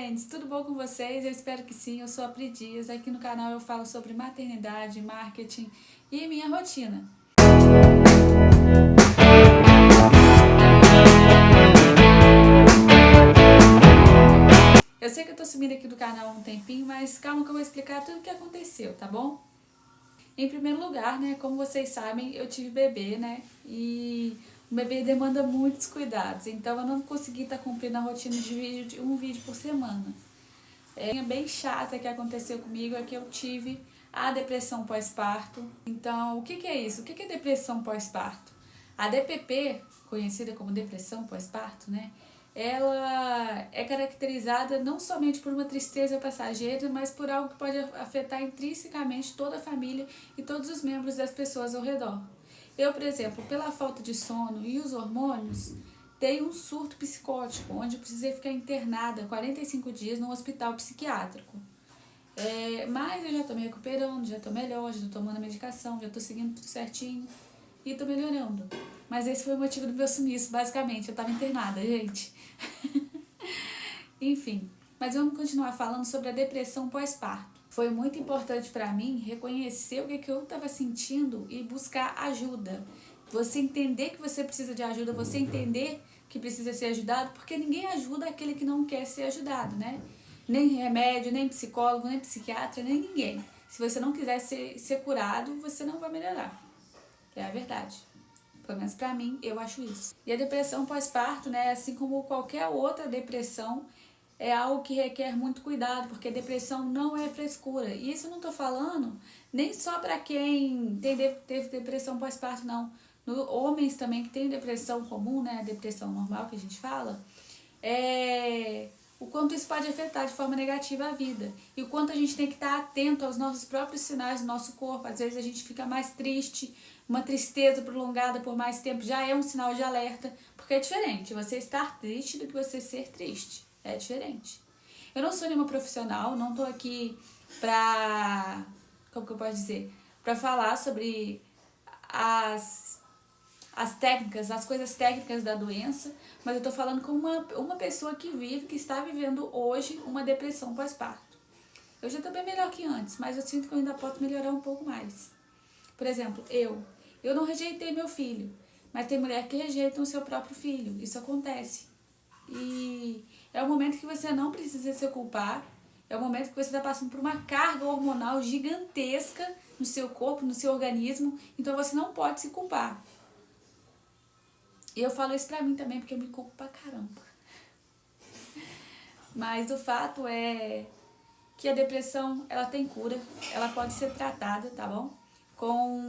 gente, tudo bom com vocês? Eu espero que sim, eu sou a Pri Dias. Aqui no canal eu falo sobre maternidade, marketing e minha rotina. Eu sei que eu tô sumindo aqui do canal há um tempinho, mas calma que eu vou explicar tudo o que aconteceu, tá bom? Em primeiro lugar, né, como vocês sabem, eu tive bebê, né, e o bebê demanda muitos cuidados, então eu não consegui estar cumprindo a rotina de vídeo de um vídeo por semana. Bem chata que aconteceu comigo é que eu tive a depressão pós-parto. Então, o que é isso? O que é depressão pós-parto? A DPP, conhecida como depressão pós-parto, né? Ela é caracterizada não somente por uma tristeza passageira, mas por algo que pode afetar intrinsecamente toda a família e todos os membros das pessoas ao redor. Eu, por exemplo, pela falta de sono e os hormônios, dei um surto psicótico, onde eu precisei ficar internada 45 dias num hospital psiquiátrico. Mas eu já estou me recuperando, já estou melhor, já estou tomando medicação, já estou seguindo tudo certinho e estou melhorando. Mas esse foi o motivo do meu sumiço, basicamente. Eu estava internada, gente. Enfim, mas vamos continuar falando sobre a depressão pós-parto. Foi muito importante para mim reconhecer o que eu estava sentindo e buscar ajuda. Você entender que você precisa de ajuda, você entender que precisa ser ajudado, porque ninguém ajuda aquele que não quer ser ajudado, né? Nem remédio, nem psicólogo, nem psiquiatra, nem ninguém. Se você não quiser ser curado, você não vai melhorar. É a verdade. Pelo menos pra mim, eu acho isso. E a depressão pós-parto, né, assim como qualquer outra depressão, é algo que requer muito cuidado, porque depressão não é frescura. E isso eu não tô falando nem só para quem teve depressão pós-parto, não. Homens também que têm depressão comum, né, a depressão normal que a gente fala, o quanto isso pode afetar de forma negativa a vida. E o quanto a gente tem que estar atento aos nossos próprios sinais do nosso corpo. Às vezes a gente fica mais triste, uma tristeza prolongada por mais tempo já é um sinal de alerta, porque é diferente você estar triste do que você ser triste. É diferente. Eu não sou nenhuma profissional, não tô aqui pra... como que eu posso dizer? Pra falar sobre as técnicas, as coisas técnicas da doença, mas eu tô falando com uma pessoa que está vivendo hoje uma depressão pós-parto. Eu já tô bem melhor que antes, mas eu sinto que eu ainda posso melhorar um pouco mais. Por exemplo, eu não rejeitei meu filho, mas tem mulher que rejeita o seu próprio filho, isso acontece. E é um momento que você não precisa se culpar, é um momento que você está passando por uma carga hormonal gigantesca no seu corpo, no seu organismo, então você não pode se culpar. E eu falo isso pra mim também, porque eu me culpo pra caramba. Mas o fato é que a depressão, ela tem cura, ela pode ser tratada, tá bom? Com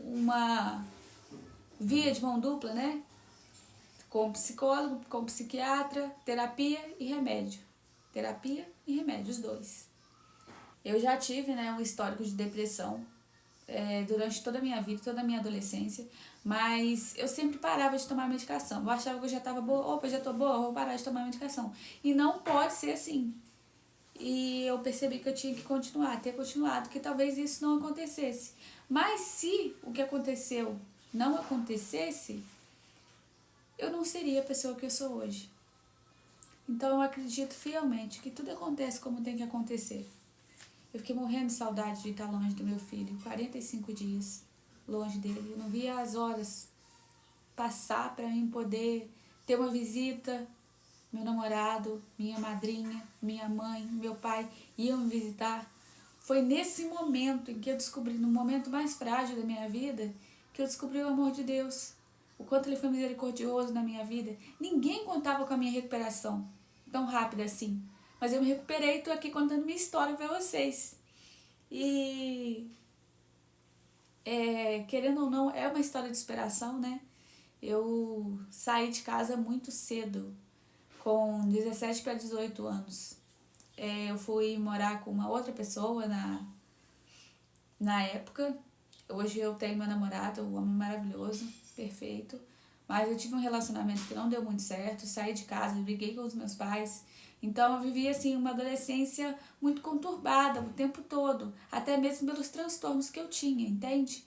uma via de mão dupla, né? Com psicólogo, com psiquiatra, terapia e remédio. Terapia e remédio, os dois. Eu já tive, né, um histórico de depressão durante toda a minha vida, toda a minha adolescência, mas eu sempre parava de tomar medicação. Eu achava que eu já estava boa, opa, já tô boa, vou parar de tomar medicação. E não pode ser assim. E eu percebi que eu tinha que continuar, ter continuado, que talvez isso não acontecesse. Mas se o que aconteceu não acontecesse, eu não seria a pessoa que eu sou hoje. Então eu acredito fielmente que tudo acontece como tem que acontecer. Eu fiquei morrendo de saudade de estar longe do meu filho, 45 dias longe dele. Eu não via as horas passar para mim poder ter uma visita. Meu namorado, minha madrinha, minha mãe, meu pai iam me visitar. Foi nesse momento em que eu descobri, no momento mais frágil da minha vida, que eu descobri o amor de Deus. O quanto Ele foi misericordioso na minha vida. Ninguém contava com a minha recuperação tão rápida assim. Mas eu me recuperei e estou aqui contando minha história para vocês. E, querendo ou não, é uma história de superação, né? Eu saí de casa muito cedo, com 17 para 18 anos. Eu fui morar com uma outra pessoa na época. Hoje eu tenho meu namorado, um homem maravilhoso, perfeito. Mas eu tive um relacionamento que não deu muito certo, saí de casa, briguei com os meus pais. Então eu vivi assim uma adolescência muito conturbada o tempo todo, até mesmo pelos transtornos que eu tinha, entende?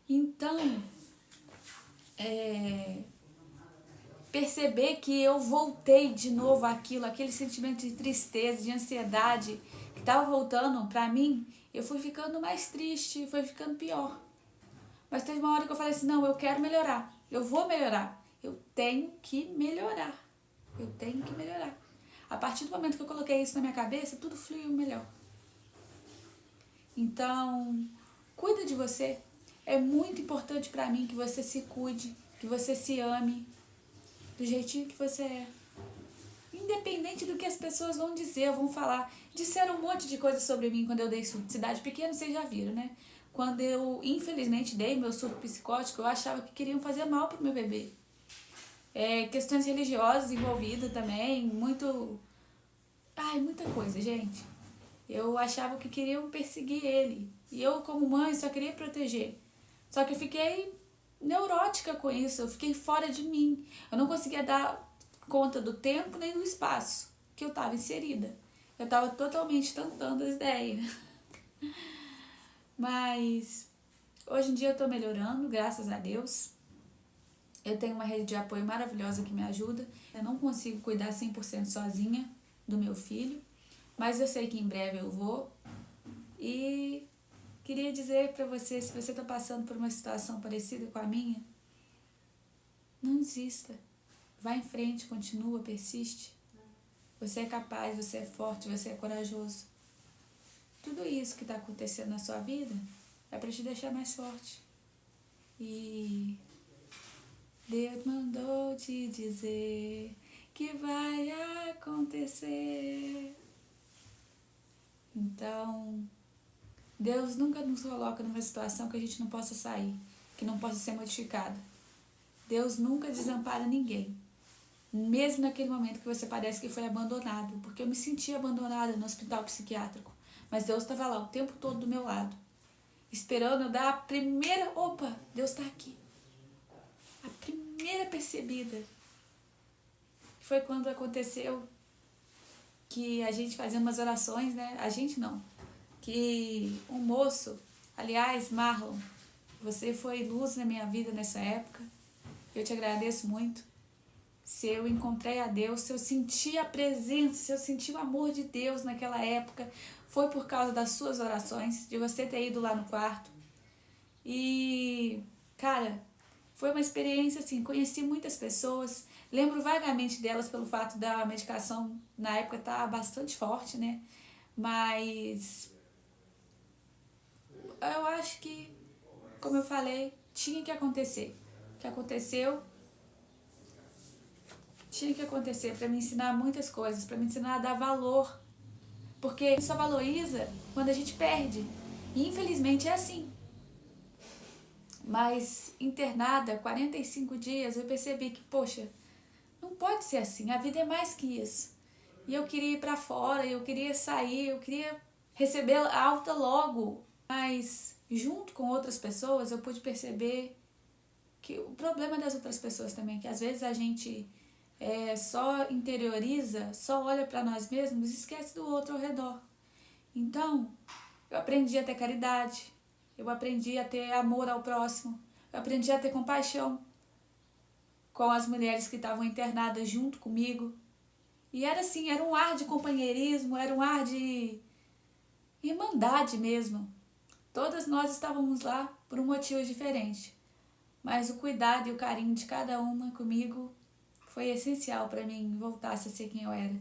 Então, perceber que eu voltei de novo àquilo, aquele sentimento de tristeza, de ansiedade que estava voltando pra mim, eu fui ficando mais triste, foi ficando pior. Mas teve uma hora que eu falei assim, não, eu quero melhorar, eu vou melhorar, eu tenho que melhorar, eu tenho que melhorar. A partir do momento que eu coloquei isso na minha cabeça, tudo fluiu melhor. Então, cuida de você. É muito importante pra mim que você se cuide, que você se ame do jeitinho que você é. Independente do que as pessoas vão dizer, vão falar. Disseram um monte de coisa sobre mim quando eu dei surto. Cidade pequena, vocês já viram, né? Quando eu, infelizmente, dei meu surto psicótico, eu achava que queriam fazer mal pro meu bebê. Questões religiosas envolvidas também, muita coisa, gente. Eu achava que queriam perseguir ele. E eu, como mãe, só queria proteger. Só que eu fiquei neurótica com isso, eu fiquei fora de mim. Eu não conseguia dar conta do tempo nem do espaço que eu estava inserida. Eu estava totalmente tentando as ideias. Mas hoje em dia eu estou melhorando, graças a Deus. Eu tenho uma rede de apoio maravilhosa que me ajuda. Eu não consigo cuidar 100% sozinha do meu filho, mas eu sei que em breve eu vou. E queria dizer para você, se você está passando por uma situação parecida com a minha, não desista. Vá em frente, continua, persiste. Você é capaz, você é forte, você é corajoso. Tudo isso que está acontecendo na sua vida é para te deixar mais forte. E Deus mandou te dizer que vai acontecer. Então, Deus nunca nos coloca numa situação que a gente não possa sair, que não possa ser modificada. Deus nunca desampara ninguém. Mesmo naquele momento que você parece que foi abandonado, porque eu me senti abandonada no hospital psiquiátrico, mas Deus estava lá o tempo todo do meu lado, esperando eu dar a primeira, opa, Deus está aqui, a primeira percebida. Foi quando aconteceu que a gente fazia umas orações, né? A gente não, que um moço, aliás, Marlon, você foi luz na minha vida nessa época, eu te agradeço muito. Se eu encontrei a Deus, se eu senti a presença, se eu senti o amor de Deus naquela época, foi por causa das suas orações, de você ter ido lá no quarto. E, cara, foi uma experiência assim, conheci muitas pessoas, lembro vagamente delas pelo fato da medicação na época estar bastante forte, né? Mas eu acho que, como eu falei, tinha que acontecer. O que aconteceu tinha que acontecer para me ensinar muitas coisas, para me ensinar a dar valor. Porque a gente só valoriza quando a gente perde. E infelizmente é assim. Mas internada, 45 dias, eu percebi que, poxa, não pode ser assim, a vida é mais que isso. E eu queria ir para fora, eu queria sair, eu queria receber alta logo. Mas junto com outras pessoas eu pude perceber que o problema das outras pessoas também, que às vezes a gente só interioriza, só olha para nós mesmos e esquece do outro ao redor. Então, eu aprendi a ter caridade, eu aprendi a ter amor ao próximo, eu aprendi a ter compaixão com as mulheres que estavam internadas junto comigo. E era assim, era um ar de companheirismo, era um ar de irmandade mesmo. Todas nós estávamos lá por um motivo diferente, mas o cuidado e o carinho de cada uma comigo foi essencial para mim voltar a ser quem eu era.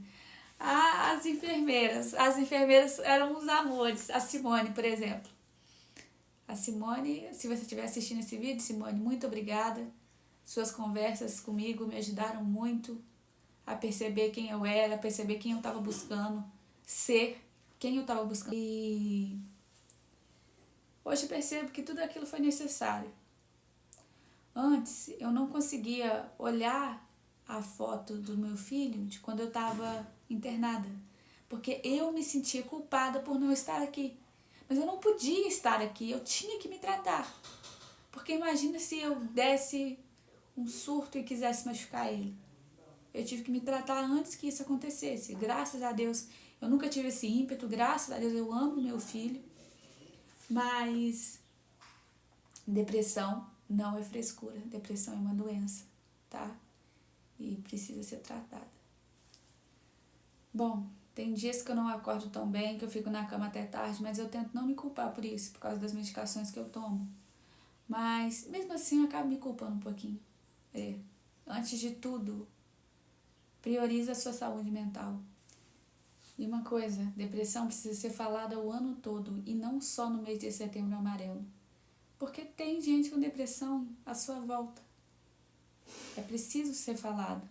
As enfermeiras eram uns amores. A Simone, por exemplo. A Simone, se você estiver assistindo esse vídeo, Simone, muito obrigada. Suas conversas comigo me ajudaram muito a perceber quem eu era, a perceber quem eu estava buscando, ser quem eu estava buscando. E hoje eu percebo que tudo aquilo foi necessário. Antes, eu não conseguia olhar a foto do meu filho de quando eu estava internada, porque eu me sentia culpada por não estar aqui. Mas eu não podia estar aqui, eu tinha que me tratar. Porque imagina se eu desse um surto e quisesse machucar ele. Eu tive que me tratar antes que isso acontecesse. Graças a Deus, eu nunca tive esse ímpeto, graças a Deus eu amo meu filho. Mas depressão não é frescura, depressão é uma doença, tá? e precisa ser tratada. Bom, tem dias que eu não acordo tão bem, que eu fico na cama até tarde, mas eu tento não me culpar por isso, por causa das medicações que eu tomo. Mas, mesmo assim, eu acabo me culpando um pouquinho. Antes de tudo, prioriza a sua saúde mental. E uma coisa, depressão precisa ser falada o ano todo e não só no mês de setembro amarelo. Porque tem gente com depressão à sua volta. É preciso ser falado.